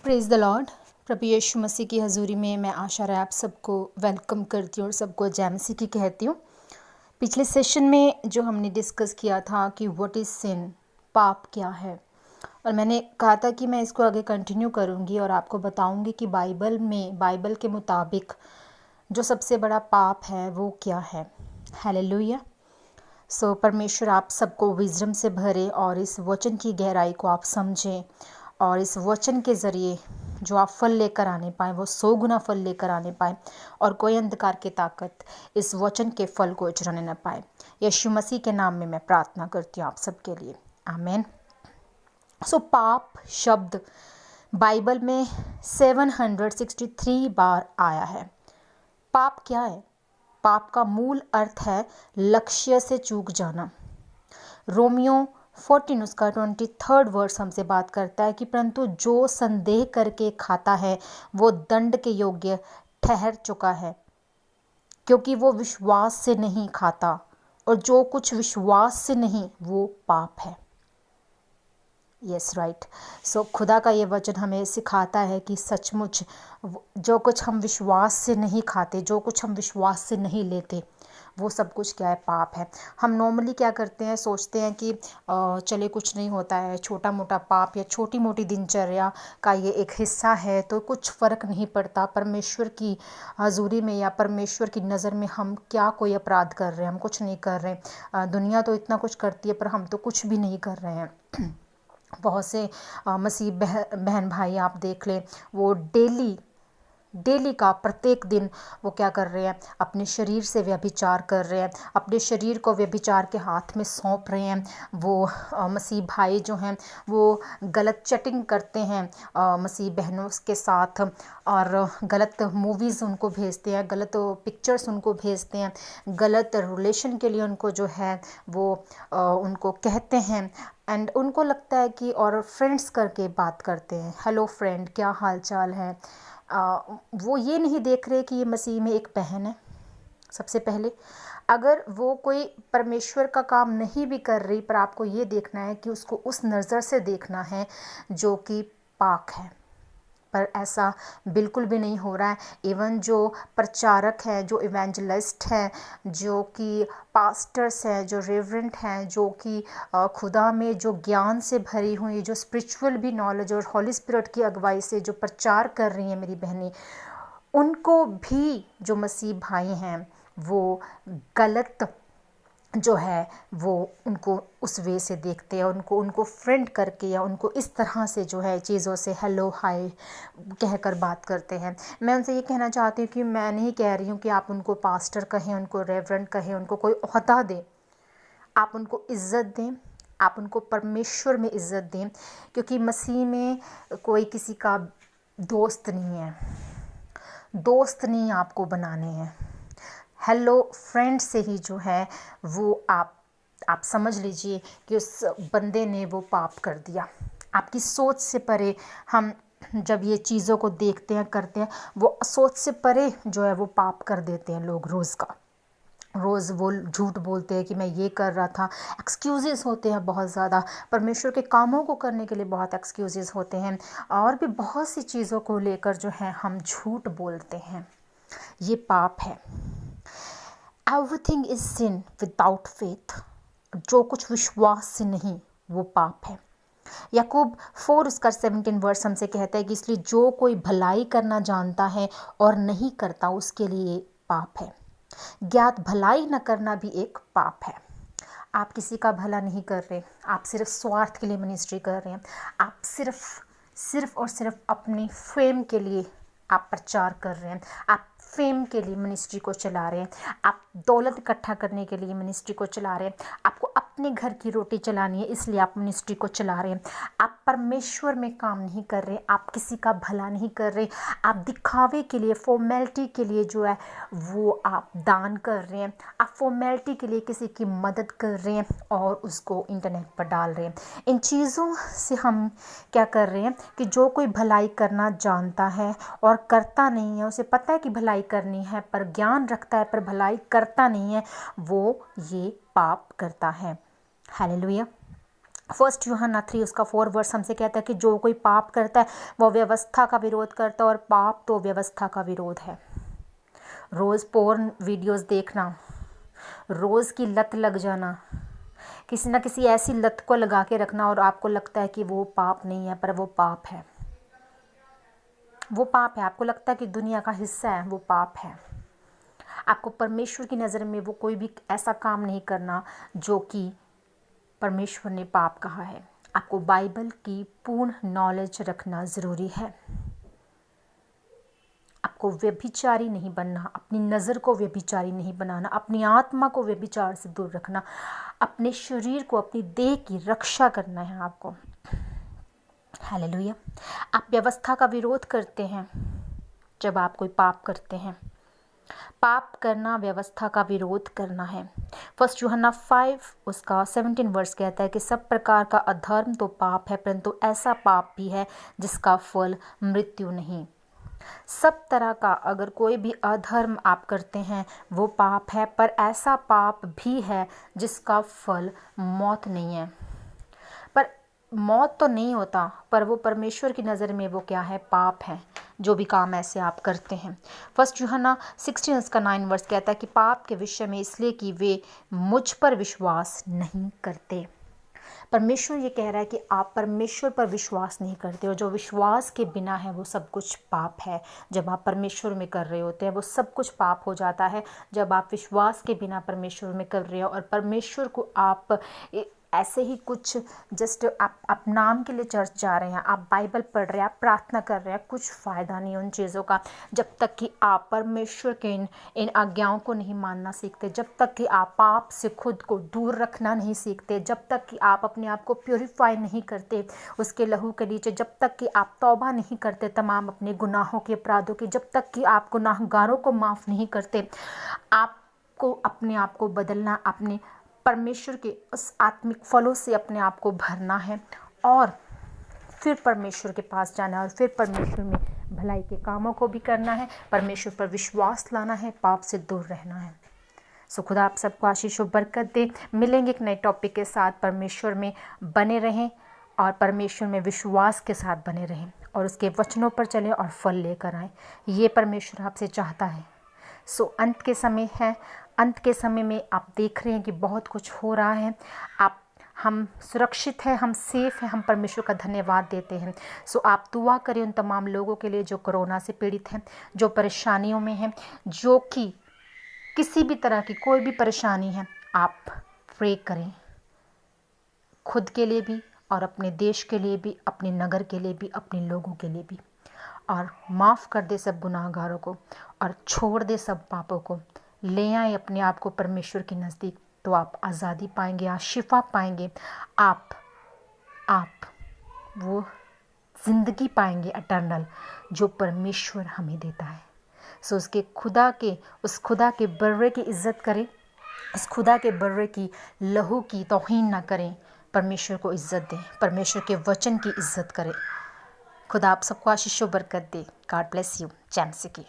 Praise the lord. प्रभु यीशु मसीह की हज़ूरी में मैं आशा राय आप सबको वेलकम करती हूँ और सबको जय मसीह की कहती हूँ। पिछले सेशन में जो हमने डिस्कस किया था कि व्हाट इज़ सिन, पाप क्या है, और मैंने कहा था कि मैं इसको आगे कंटिन्यू करूँगी और आपको बताऊँगी कि बाइबल के मुताबिक जो सबसे बड़ा पाप है वो क्या है। हालेलुया। परमेश्वर आप सबको विजडम से भरे और इस वचन की गहराई को आप समझें और इस वचन के ज़रिए जो आप फल लेकर आने पाएँ वो 100 गुना फल लेकर आने पाएँ और कोई अंधकार की ताकत इस वचन के फल को चुराने न पाए। यीशु मसीह के नाम में मैं प्रार्थना करती हूँ आप सबके लिए, आमीन। पाप शब्द बाइबल में 763 बार आया है। पाप क्या है? पाप का मूल अर्थ है लक्ष्य से चूक जाना। रोमियो 14 उसका 23rd वर्स हमसे बात करता है कि परंतु जो संदेह करके खाता है वो दंड के योग्य ठहर चुका है, क्योंकि वो विश्वास से नहीं खाता, और जो कुछ विश्वास से नहीं वो पाप है। Yes right. खुदा का ये वचन हमें सिखाता है कि सचमुच जो कुछ हम विश्वास से नहीं खाते, जो कुछ हम विश्वास से नहीं लेते, वो सब कुछ क्या है? पाप है। हम नॉर्मली क्या करते हैं, सोचते हैं कि चले कुछ नहीं होता है, छोटा मोटा पाप या छोटी मोटी दिनचर्या का ये एक हिस्सा है तो कुछ फ़र्क नहीं पड़ता। परमेश्वर की हजूरी में या परमेश्वर की नज़र में हम क्या कोई अपराध कर रहे हैं? हम कुछ नहीं कर रहे हैं। दुनिया तो इतना कुछ करती है पर हम तो कुछ भी नहीं कर रहे हैं। बहुत से मसीह बहन भाई आप देख लें, वो डेली का प्रत्येक दिन वो क्या कर रहे हैं? अपने शरीर से व्यभिचार कर रहे हैं, अपने शरीर को व्यभिचार के हाथ में सौंप रहे हैं। वो मसीह भाई जो हैं वो गलत चैटिंग करते हैं मसीह बहनों के साथ, और गलत मूवीज़ उनको भेजते हैं, गलत पिक्चर्स उनको भेजते हैं, गलत रिलेशन के लिए उनको जो है वो उनको कहते हैं, एंड उनको लगता है कि, और फ्रेंड्स करके बात करते हैं, हेलो फ्रेंड, क्या हाल चाल है। वो ये नहीं देख रहे कि ये मसीह में एक बहन है। सबसे पहले अगर वो कोई परमेश्वर का काम नहीं भी कर रही, पर आपको ये देखना है कि उसको उस नज़र से देखना है जो कि पाक है, पर ऐसा बिल्कुल भी नहीं हो रहा है। इवन जो प्रचारक हैं, जो इवेंजलिस्ट हैं, जो कि पास्टर्स हैं, जो रेवरेंट हैं, जो कि खुदा में जो ज्ञान से भरी हुई, जो स्पिरिचुअल भी नॉलेज और हॉली स्पिरिट की अगुवाई से जो प्रचार कर रही हैं मेरी बहनें, उनको भी जो मसीह भाई हैं वो गलत जो है वो उनको उस वे से देखते हैं, उनको फ्रेंड करके या उनको इस तरह से जो है चीज़ों से हेलो हाय कहकर बात करते हैं। मैं उनसे ये कहना चाहती हूँ कि मैं नहीं कह रही हूँ कि आप उनको पास्टर कहें, उनको रेवरेंड कहें, उनको कोई ओहदा दें। आप उनको इज़्ज़त दें, आप उनको परमेश्वर में इज़्ज़त दें, क्योंकि मसीह में कोई किसी का दोस्त नहीं है। दोस्त नहीं आपको बनाने हैं, हेलो फ्रेंड से ही जो है वो आप समझ लीजिए कि उस बंदे ने वो पाप कर दिया। आपकी सोच से परे हम जब ये चीज़ों को देखते हैं, करते हैं, वो सोच से परे जो है वो पाप कर देते हैं लोग। रोज़ वो झूठ बोलते हैं कि मैं ये कर रहा था। एक्सक्यूज़ेस होते हैं बहुत ज़्यादा, परमेश्वर के कामों को करने के लिए बहुत एक्सक्यूज़ेस होते हैं, और भी बहुत सी चीज़ों को लेकर जो है हम झूठ बोलते हैं। ये पाप है। Everything is sin without faith. जो कुछ विश्वास से नहीं वो पाप है। याकूब 4 उसका 17 वर्स हमसे कहता है कि इसलिए जो कोई भलाई करना जानता है और नहीं करता उसके लिए पाप है। ज्ञात भलाई न करना भी एक पाप है। आप किसी का भला नहीं कर रहे, आप सिर्फ स्वार्थ के लिए मिनिस्ट्री कर रहे हैं। आप सिर्फ और सिर्फ अपनी फेम के लिए आप प्रचार कर रहे हैं। आप फेम के लिए मिनिस्ट्री को चला रहे हैं। आप दौलत इकट्ठा करने के लिए मिनिस्ट्री को चला रहे हैं। आपको अपने घर की रोटी चलानी है इसलिए आप मिनिस्ट्री को चला रहे हैं। आप परमेश्वर में काम नहीं कर रहे, आप किसी का भला नहीं कर रहे। आप दिखावे के लिए, फॉर्मेलिटी के लिए जो है वो आप दान कर रहे हैं। आप फॉर्मेलिटी के लिए किसी की मदद कर रहे हैं और उसको इंटरनेट पर डाल रहे हैं। इन चीज़ों से हम क्या कर रहे हैं कि जो कोई भलाई करना जानता है और करता नहीं है, उसे पता है कि भलाई करनी है पर ज्ञान रखता है पर भलाई करता नहीं है, वो ये पाप करता है। हालेलुया। फर्स्ट यूहन्ना 3 उसका 4 वर्स हमसे कहता है कि जो कोई पाप करता है वो व्यवस्था का विरोध करता है, और पाप तो व्यवस्था का विरोध है। रोज़ पोर्न वीडियोस देखना, रोज़ की लत लग जाना, किसी ना किसी ऐसी लत को लगा के रखना, और आपको लगता है कि वो पाप नहीं है पर वो पाप है। वो पाप है। आपको लगता है कि दुनिया का हिस्सा है, वो पाप है। आपको परमेश्वर की नज़र में वो कोई भी ऐसा काम नहीं करना जो कि परमेश्वर ने पाप कहा है। आपको बाइबल की पूर्ण नॉलेज रखना ज़रूरी है। आपको व्यभिचारी नहीं बनना, अपनी नज़र को व्यभिचारी नहीं बनाना, अपनी आत्मा को व्यभिचार से दूर रखना, अपने शरीर को, अपनी देह की रक्षा करना है आपको। हालेलुया। आप व्यवस्था का विरोध करते हैं जब आप कोई पाप करते हैं। पाप करना व्यवस्था का विरोध करना है। फर्स्ट यूहन्ना 5 उसका 17 वर्स कहता है कि सब प्रकार का अधर्म तो पाप है, परंतु ऐसा पाप भी है जिसका फल मृत्यु नहीं। सब तरह का अगर कोई भी अधर्म आप करते हैं वो पाप है, पर ऐसा पाप भी है जिसका फल मौत नहीं है। पर मौत तो नहीं होता, पर वो परमेश्वर की नज़र में वो क्या है? पाप है, जो भी काम ऐसे आप करते हैं। फर्स्ट यूहन्ना 16 उसका 9 वर्स कहता है कि पाप के विषय में इसलिए कि वे मुझ पर विश्वास नहीं करते। परमेश्वर ये कह रहा है कि आप परमेश्वर पर विश्वास नहीं करते, और जो विश्वास के बिना है वो सब कुछ पाप है। जब आप परमेश्वर में कर रहे होते हैं वो सब कुछ पाप हो जाता है। जब आप विश्वास के बिना परमेश्वर में कर रहे हो, और परमेश्वर को आप ऐसे ही कुछ जस्ट आप नाम के लिए चर्च जा रहे हैं, आप बाइबल पढ़ रहे हैं, आप प्रार्थना कर रहे हैं, कुछ फ़ायदा नहीं उन चीज़ों का जब तक कि आप परमेश्वर के इन आज्ञाओं को नहीं मानना सीखते, जब तक कि आप पाप से खुद को दूर रखना नहीं सीखते, जब तक कि आप अपने आप को प्योरीफाई नहीं करते उसके लहू के नीचे, जब तक कि आप तौबा नहीं करते तमाम अपने गुनाहों के अपराधों की, जब तक कि आप गुनाहगारों को माफ़ नहीं करते। आपको अपने आप को बदलना, अपने परमेश्वर के उस आत्मिक फलों से अपने आप को भरना है, और फिर परमेश्वर के पास जाना है, और फिर परमेश्वर में भलाई के कामों को भी करना है, परमेश्वर पर विश्वास लाना है, पाप से दूर रहना है। सो खुदा आप सबको आशीष और बरकत दे। मिलेंगे एक नए टॉपिक के साथ। परमेश्वर में बने रहें और परमेश्वर में विश्वास के साथ बने रहें, और उसके वचनों पर चलें और फल लेकर आएँ। ये परमेश्वर आपसे चाहता है। सो अंत के समय है, अंत के समय में आप देख रहे हैं कि बहुत कुछ हो रहा है। हम सुरक्षित हैं, हम सेफ हैं, हम परमेश्वर का धन्यवाद देते हैं। सो आप दुआ करें उन तमाम लोगों के लिए जो कोरोना से पीड़ित हैं, जो परेशानियों में हैं, जो कि किसी भी तरह की कोई भी परेशानी है। आप प्रे करें खुद के लिए भी, और अपने देश के लिए भी, अपने नगर के लिए भी, अपने लोगों के लिए भी, और माफ़ कर दे सब गुनाहगारों को, और छोड़ दे सब पापों को। ले आए अपने आप को परमेश्वर के नज़दीक, तो आप आज़ादी पाएंगे, आप शिफा पाएंगे, आप वो ज़िंदगी पाएंगे अटर्नल, जो परमेश्वर हमें देता है। सो उस खुदा के बर्रे की इज़्ज़त करें, उस खुदा के बर्रे की लहू की तौहीन ना करें। परमेश्वर को इज़्ज़त दें, परमेश्वर के वचन की इज़्ज़त करें। खुदा आप सबको आशीष और बरकत दे। God bless you. जय मसीह की।